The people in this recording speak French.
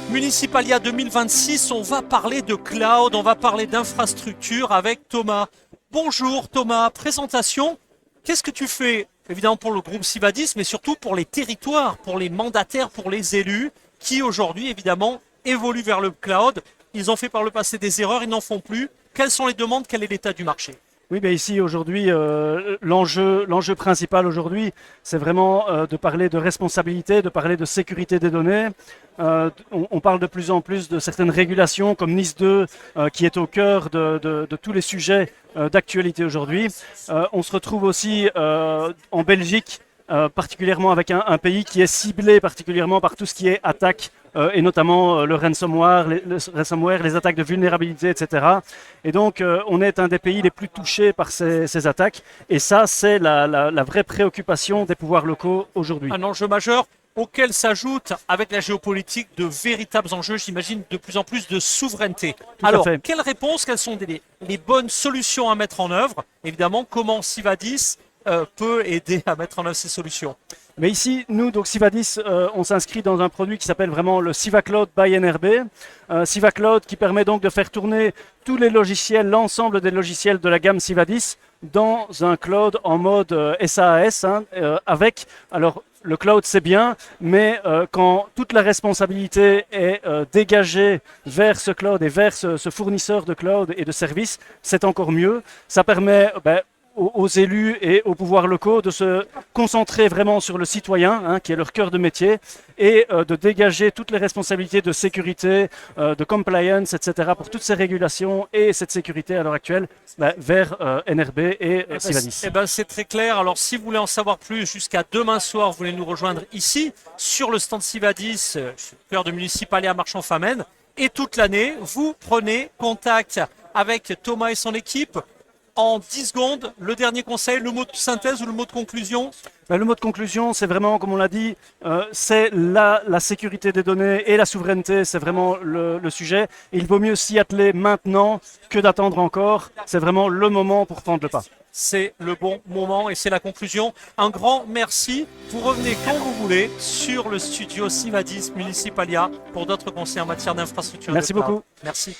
Municipalia 2026, on va parler de cloud, on va parler d'infrastructure avec Thomas. Bonjour Thomas, présentation. Qu'est-ce que tu fais évidemment pour le groupe Sivadis, mais surtout pour les territoires, pour les mandataires, pour les élus qui aujourd'hui évidemment évoluent vers le cloud. Ils ont fait par le passé des erreurs, ils n'en font plus. Quelles sont les demandes, quel est l'état du marché? Oui, ben ici aujourd'hui, l'enjeu principal aujourd'hui, c'est vraiment de parler de responsabilité, de parler de sécurité des données. On parle de plus en plus de certaines régulations comme NIS2 qui est au cœur de tous les sujets d'actualité aujourd'hui. On se retrouve aussi en Belgique, particulièrement avec un pays qui est ciblé particulièrement par tout ce qui est attaque et notamment le ransomware, les attaques de vulnérabilité, etc. Et donc, on est un des pays les plus touchés par ces attaques. Et ça, c'est la vraie préoccupation des pouvoirs locaux aujourd'hui. Un enjeu majeur auquel s'ajoutent, avec la géopolitique, de véritables enjeux, j'imagine, de plus en plus de souveraineté. Alors, quelles réponses, quelles sont les bonnes solutions à mettre en œuvre? Évidemment, comment Sivadis peut aider à mettre en œuvre ces solutions? Mais ici, nous, donc Sivadis, on s'inscrit dans un produit qui s'appelle vraiment le SivaCloud by NRB. SivaCloud qui permet donc de faire tourner tous les logiciels, l'ensemble des logiciels de la gamme Sivadis dans un cloud en mode SaaS avec, alors le cloud c'est bien, mais quand toute la responsabilité est dégagée vers ce cloud et vers ce fournisseur de cloud et de services, c'est encore mieux. Ça permet aux élus et aux pouvoirs locaux de se concentrer vraiment sur le citoyen, qui est leur cœur de métier, et de dégager toutes les responsabilités de sécurité, de compliance, etc. pour toutes ces régulations et cette sécurité à l'heure actuelle vers NRB et Sivadis. C'est très clair. Alors si vous voulez en savoir plus, jusqu'à demain soir, vous voulez nous rejoindre ici, sur le stand Sivadis, cœur de Municipalia Marchand-Famenne, et toute l'année, vous prenez contact avec Thomas et son équipe. En 10 secondes, le dernier conseil, le mot de synthèse ou le mot de conclusion? Le mot de conclusion, c'est vraiment, comme on l'a dit, c'est la sécurité des données et la souveraineté, c'est vraiment le sujet. Et il vaut mieux s'y atteler maintenant que d'attendre encore. C'est vraiment le moment pour prendre le pas. C'est le bon moment et c'est la conclusion. Un grand merci. Vous revenez quand vous voulez sur le studio Sivadis Municipalia pour d'autres conseils en matière d'infrastructure. Merci beaucoup. Merci.